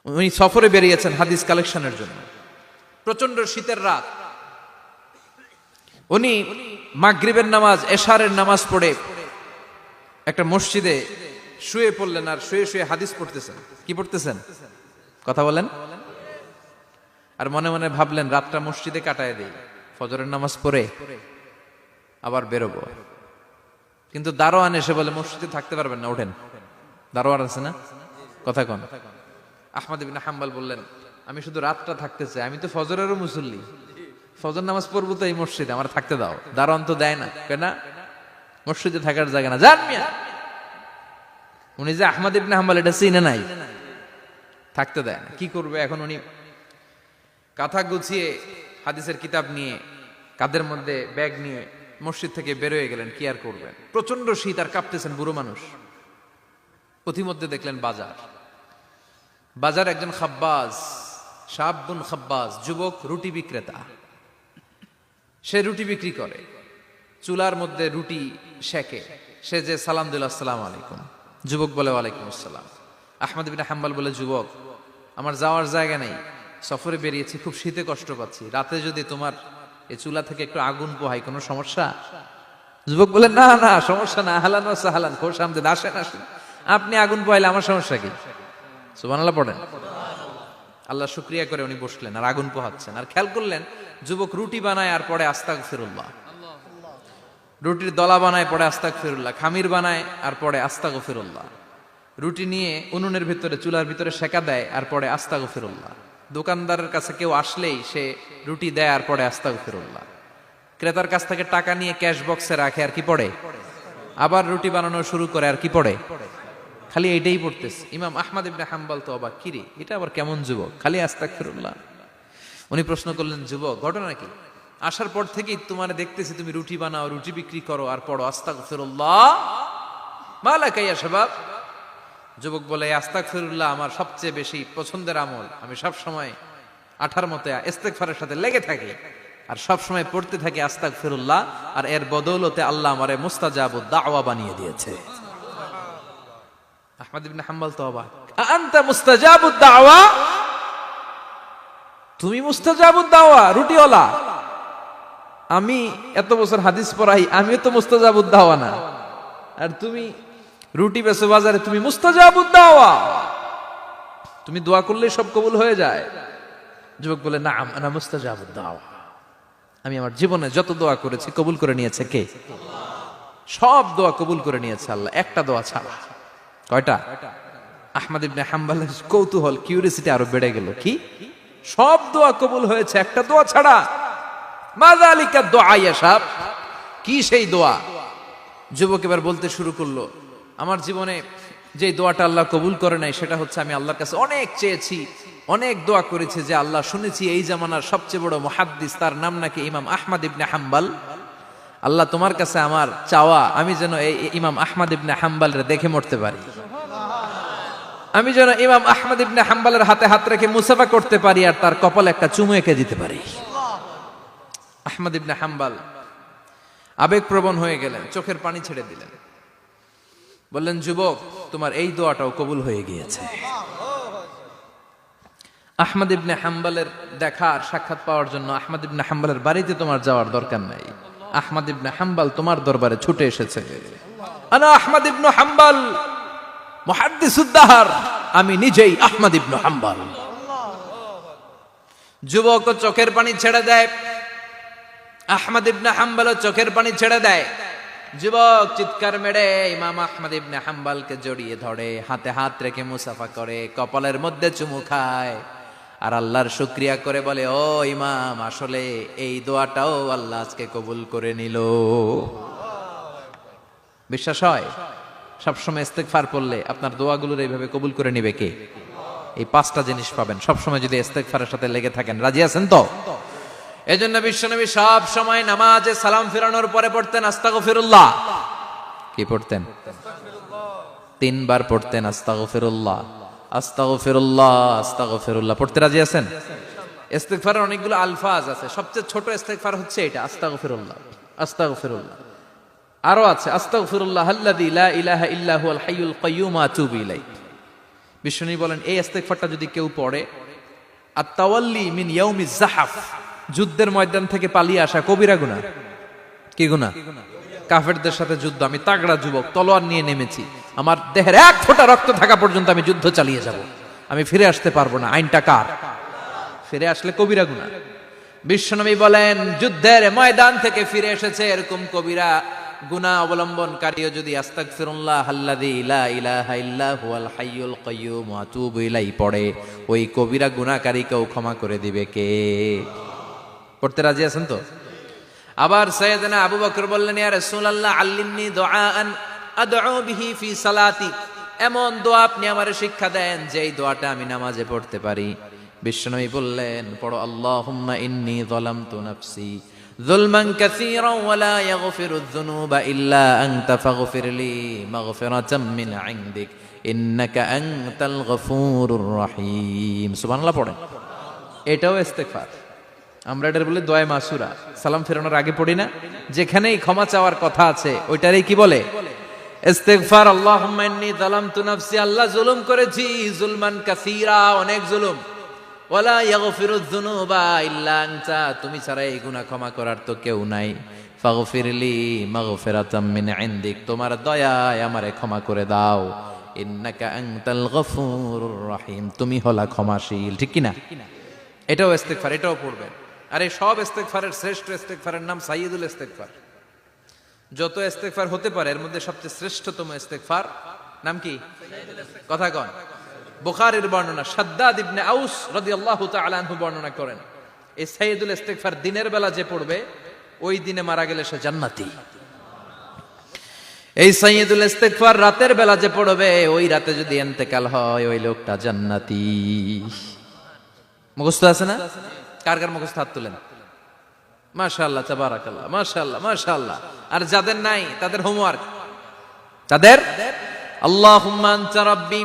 উনি সফরে বেরিয়েছেন হাদিস কালেকশনের জন্য। প্রচন্ড শীতের রাত, উনি মাগরিবের নামাজ, এশারের নামাজ পড়ে একটা মসজিদে শুয়ে পড়লেন, আর শুয়ে শুয়ে হাদিস পড়তেছেন। কি পড়তেছেন? কথা বলেন। আর মনে মনে ভাবলেন রাতটা মসজিদে কাটায় দেই, ফজরের নামাজ পড়ে আবার বেরোবো। কিন্তু দারোয়ান এসে বলে মসজিদে থাকতে পারবেন না, ওঠেন। দারোয়ান আছে না, কথা কন। আহমদ ইবনে হাম্বল বললেন আমি শুধু রাতটা থাকতে চাই, আমি তো ফজরেরও মুসল্লি, ফজর নামাজ পড়বো তো এই মসজিদে, আমার থাকতে দাও। দারোয়ান তো দেয় না, কেন? মসজিদে থাকার জায়গা না, যান মিয়া। উনি যে আহমদ ইবনে হাম্বল এটা চিনে নাই, থাকতে দেয় না। কি করবে এখন? উনি কাঁথা গুছিয়ে হাদিসের কিতাব নিয়ে কাঁধের মধ্যে ব্যাগ নিয়ে মসজিদ থেকে বেরোয় গেলেন। কি আর করবেন, প্রচন্ড শীত, আর কাঁপতেছেন, বুড়ো মানুষ। পথিমধ্যে দেখলেন বাজার, বাজার একজন খাব্বাজ, শাবুন খাব্বাজ, যুবক রুটি বিক্রেতা। সে রুটি বিক্রি করে, চুলার মধ্যে রুটি সেকে। সে যে সালাম দিল আসসালামু আলাইকুম, যুবক বলে ওয়ালাইকুম আসসালাম। আহমদ ইবনে হাম্বল বলে যুবক আমার যাওয়ার জায়গা নেই, সফরে বেরিয়েছি, খুব শীতে কষ্ট পাচ্ছি, রাতে যদি তোমার এই চুলা থেকে একটু আগুন পোহাই কোনো সমস্যা? যুবক বলে না না সমস্যা না, আহলান ওয়া সাহলান, খোশ আমদেদ, আসেন আসেন, আপনি আগুন পোহাইলে আমার সমস্যা কি? সুবহানাল্লাহ পড়েন। আল্লাহ শুকরিয়া করে উনি বসলেন আর আগুন পোহাচ্ছেন। আর খেয়াল করলেন যুবক রুটি বানায় আর পরে আস্তাগফিরুল্লাহ, রুটির দলা বানায় পরে আস্তাগফিরুল্লাহ, খামির বানায় আর পরে আস্তাগফিরুল্লাহ, রুটি নিয়ে উনুনের ভিতরে চুলার ভিতরে সেকা দেয় আর পরে আস্তাগফিরুল্লাহ। দোকানদারের কাছে কেউ আসলেই সে রুটি দেয় আর পরে আস্তাগফিরুল্লাহ। ক্রেতার কাছ থেকে টাকা নিয়ে ক্যাশ বক্সে রাখে আর কি পড়ে? আবার রুটি বানানো শুরু করে আর কি পড়ে? খালি এইটাই পড়তেছে। ইমাম আহমদ ইবনে হাম্বল তো অবাক, কিরে এটা আবার কেমন যুবক, খালি আস্তাগফিরুল্লাহ। উনি প্রশ্ন করলেন যুবক ঘটনা কি? আসার পর থেকেই তোমার দেখতেছি তুমি রুটি বানাও, রুটি বিক্রি করো আর পড়ো আস্তাগফিরুল্লাহ, মালাকা ইয়া শাবাব। যুবক বলে আস্তাগফিরুল্লাহ আমার সবচেয়ে বেশি পছন্দের আমল, আমি সব সময় আঠার মতো ইস্তেগফারের সাথে লেগে থাকি আর সব সময় পড়তে থাকি আস্তাগফিরুল্লাহ, আর এর বদৌলতে আল্লাহ আমারে মুস্তাজাবুদ দাওয়া বানিয়ে দিয়েছে। আহমদ ইবনে হাম্বল তো অবাক, আনতা মুস্তাজাবুদ দাওয়া, তুমি মুস্তাজাবুদ দাওয়া, রুটিওয়ালা। আমি এত বছর হাদিস পড়াই, আমিও তো মুস্তাজাবুদ দাওয়া না, আর তুমি রুটি বেচো বাজারে, তুমি মুস্তাজাবুদ দাওয়া, তুমি দোয়া করলে সব কবুল হয়ে যায়। যুবক বলে না আনা মুস্তাজাবুদ দাওয়া, আমি আমার জীবনে যত দোয়া করেছি কবুল করে নিয়েছে কে? সব দোয়া কবুল করে নিয়েছে আল্লাহ, একটা দোয়া ছাড়া। কয়টা? আহমদ ইবনে হাম্বলের কৌতূহল, কিউরিয়াসিটি আরো বেড়ে গেল। কি? সব দোয়া কবুল হয়েছে, একটা দোয়া ছাড়া। মা যালিকা দুআ ইয়া শাব, কি সেই দোয়া? যুবক এবার বলতে শুরু করলো আমার জীবনে যে দোয়াটা আল্লাহ কবুল করে নাই সেটা হচ্ছে আমি আল্লাহর কাছে অনেক চেয়েছি, অনেক দোয়া করেছি যে আল্লাহ, শুনেছি এই জামানার সবচেয়ে বড় মুহাদ্দিস, তার নাম নাকি ইমাম আহমদ ইবনে হাম্বল। আল্লাহ তোমার কাছে আমার চাওয়া আমি যেন এই ইমাম আহমদ ইবনে হাম্বলরে দেখে মরতে পারি, আমি যেন ইমাম আহমদ ইবনে হাম্বলের হাতে হাত রেখে মুসাফা করতে পারি আর তার কপালে একটা চুমু এঁকে দিতে পারি। আহমদ ইবনে হাম্বল আবেগপ্রবণ হয়ে গেলেন, চোখের পানি ছেড়ে দিলেন, বললেন যুবক তোমার এই দোয়াটাও কবুল হয়ে গিয়েছে। আহমদ ইবনে হাম্বলের দেখা আর সাক্ষাৎ পাওয়ার জন্য আহমদ ইবনে হাম্বলের বাড়িতে তোমার যাওয়ার দরকার নাই, আহমদ ইবনে হাম্বল তোমার দরবারে ছুটে এসেছে। আনা আহমদ ইবনে হাম্বল মুহাদ্দিসুদ দাহর, আমি নিজেই আহমদ ইবনে হাম্বল। যুবক চোখের পানি ছেড়ে দেয়, আহমদ ইবনে হাম্বল চোখের পানি ছেড়ে দেয়। যুবক চিৎকার মেরে ইমাম আহমদ ইবনে হাম্বলকে জড়িয়ে ধরে, হাতে হাত রেখে মুসাফা করে, কপালের মধ্যে চুমু খায় আর আল্লাহর শুকরিয়া করে বলে ও ইমাম, আসলে এই দোয়াটাও আল্লাহ আজকে কবুল করে নিল। বিশ্বাস হয়? সবসময় ইস্তেগফার পড়লে আপনার দোয়াগুলোর এইভাবে কবুল করে নিবে কে? এই পাঁচটা জিনিস পাবেন সবসময় যদি ইস্তেগফারের সাথে লেগে থাকেন। রাজি আছেন তো? এজন্য বিশ্বনবী সব সময় নামাজে সালাম ফিরানোর পরে পড়তেন আস্তাগফিরুল্লাহ। কি পড়তেন? তিনবার পড়তেন আস্তাগফিরুল্লাহ, আস্তাগফিরুল্লাহ, আস্তাগফিরুল্লাহ। পড়তে রাজি আছেন? ইস্তেগফারের অনেকগুলো আলফাজ আছে, সবচেয়ে ছোট ইস্তেগফার হচ্ছে এটা, আস্তাগফিরুল্লাহ, আস্তাগফিরুল্লাহ। আরো আছে আস্তাগফিরুল্লাহ আল্লাযী লা ইলাহা ইল্লা হুয়াল হাইয়ুল কাইয়্যুম আতুবু ইলাইহি, বিশ্বনবী বলেন এই ইস্তেগফারটা যদি কেউ পড়ে, আত-তাওয়াল্লি মিন ইয়াউমিজ যাহাফ, যুদ্ধের ময়দান থেকে পালিয়ে আসা কবিরা গুনাহ। কি গুনাহ? কাফেরদের সাথে যুদ্ধ, আমি তাগড়া যুবক, তলোয়ার নিয়ে নেমেছি, আমার দেহের এক ফোঁটা রক্ত থাকা পর্যন্ত আমি যুদ্ধ চালিয়ে যাব, আমি ফিরে আসতে পারবো না, আইনটা কার? ফিরে আসলে কবিরা গুনাহ। বিশ্বনবী বলেন যুদ্ধের ময়দান থেকে ফিরে এসেছে এরকম কবিরা গুনাহ অবলম্বনকারীও যদি আস্তাগফিরুল্লাহ আল্লাযী লা ইলাহা ইল্লা হুয়াল হাইয়ুল কাইয়্যুম ওয়া আতুবু ইলাইহি পড়ে, ওই কবিরা গুনাহকারীকেও ক্ষমা করে দিবে কে? পড়তে রাজি আছেন তো? আবার সাইয়েদনা আবু বকর বললেন, ইয়া রাসূলুল্লাহ আল্লিমনি দুআআন আদউ বিহি ফি সালাতি, এমন দোয়া আপনি আমারে শিক্ষা দেন যেই দোয়াটা আমি নামাজে পড়তে পারি। বিশ্বনবী বললেন, পড়ো আল্লাহুম্মা ইন্নী যালামতু নাফসি যুলমান কাসীরান ওয়া লা ইয়াগফিরুয যুনুবা ইল্লা আনতা ফাগফিরলি মাগফিরাতাম মিন ইনদিক ইন্নাকা আনতাল গফুরুর রহিম। সুবহানাল্লাহ পড়েন। এটাও ইস্তেগফার। আমরা এটার বলে দোয়া মাসুরা, সালাম ফেরানোর আগে পড়ি না? যেখানেই ক্ষমা চাওয়ার কথা আছে ওইটারই কি বলে? ইস্তেগফার। আল্লাহুম্মা ইন্নী যালামতু নাফসি, আল্লাহ জুলুম করেছি, যুলমান কাসীরা, অনেক জুলুম, ওয়ালা ইয়াগফিরুয যুনুবা ইল্লা আনতা, তুমি ছাড়া এই গুনাহ ক্ষমা করার তো কেউ নাই। ফাগফিরলি মাগফিরাতাম মিন ইনদিক, তোমার দয়ায় আমারে ক্ষমা করে দাও। ইন্নাকা আনতাল গফুরুর রহিম, তুমি হলা ক্ষমাশীল। ঠিক কি না? এটাও ইস্তেগফার, এটাও পড়বেন। আর এই সব ইস্তেগফারের শ্রেষ্ঠ ইস্তেগফারের নাম সাইয়্যিদুল ইস্তেগফার। যত ইস্তেগফার হতে পারে এর মধ্যে সবচেয়ে শ্রেষ্ঠতম ইস্তেগফার নাম কি? কথা কন। বুখারীর বর্ণনা, শাদ্দাদ ইবনে আউস রাদিয়াল্লাহু তাআলা আনহু বর্ণনা করেন, এই সাইয়্যিদুল ইস্তেগফার দিনের বেলা যে পড়বে ওই দিনে মারা গেলে সে জান্নাতি। এই সাইয়্যিদুল ইস্তেগফার রাতের বেলা যে পড়বে ওই রাতে যদি ইন্তেকাল হয় ওই লোকটা জান্নাতি। মুখস্থ আছে না? কার কার মুখস্থ হাত তুলেন। মাশাআল্লাহ, তাবারাকাল্লাহ, মাশাআল্লাহ, মাশাআল্লাহ। আর যাদের নাই তাদের হোমওয়ার্ক, তাদের আল্লাহুম্মা আনতা রাব্বি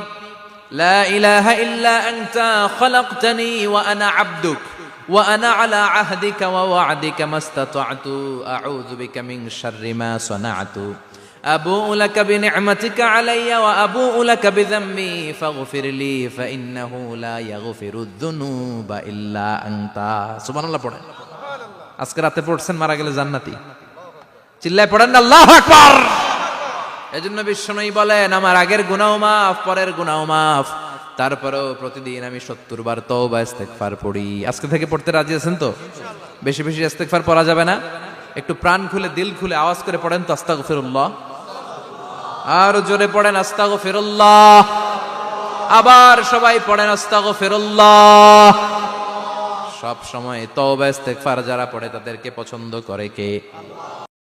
লা ইলাহা ইল্লা আনতা খালাকতানি ওয়া আনা আবদুক ওয়া আনা আলা আহদিকা ওয়া ওয়া'দিকা মাস্তাতা'তু আউযু বিকা মিন শাররি মা সানা'তু আবুউ লাকা বিনি'মাতিকা আলাইয়া ওয়া আবুউ লাকা বিযামবি ফাগফিরলি ফাইন্নাহু লা ইয়াগফিরুয যুনুবা ইল্লা আনতা। সুবহানাল্লাহ পড়েন। আজকে রাতে পড়ছেন, মারা গেলে জান্নাতি। চিল্লায় পড়েন না আল্লাহু আকবার। এজন্য বিশ্বনবী বলেন আমার আগের গুনাহ মাফ, পরের গুনাহ মাফ, তারপরেও প্রতিদিন আমি 70 বার তওবা ইস্তেগফার পড়ি। আজকে থেকে পড়তে রাজি আছেন তো? বেশি বেশি ইস্তেগফার পড়া যাবে না? একটু প্রাণ খুলে দিল খুলে আওয়াজ করে পড়েন তো আস্তাগফিরুল্লাহ। আর জোরে পড়েন আস্তাগফিরুল্লাহ। আবার সবাই পড়েন আস্তাগফিরুল্লাহ। সব সময় তওবা ইস্তেগফার যারা পড়ে তাদেরকে পছন্দ করে কে?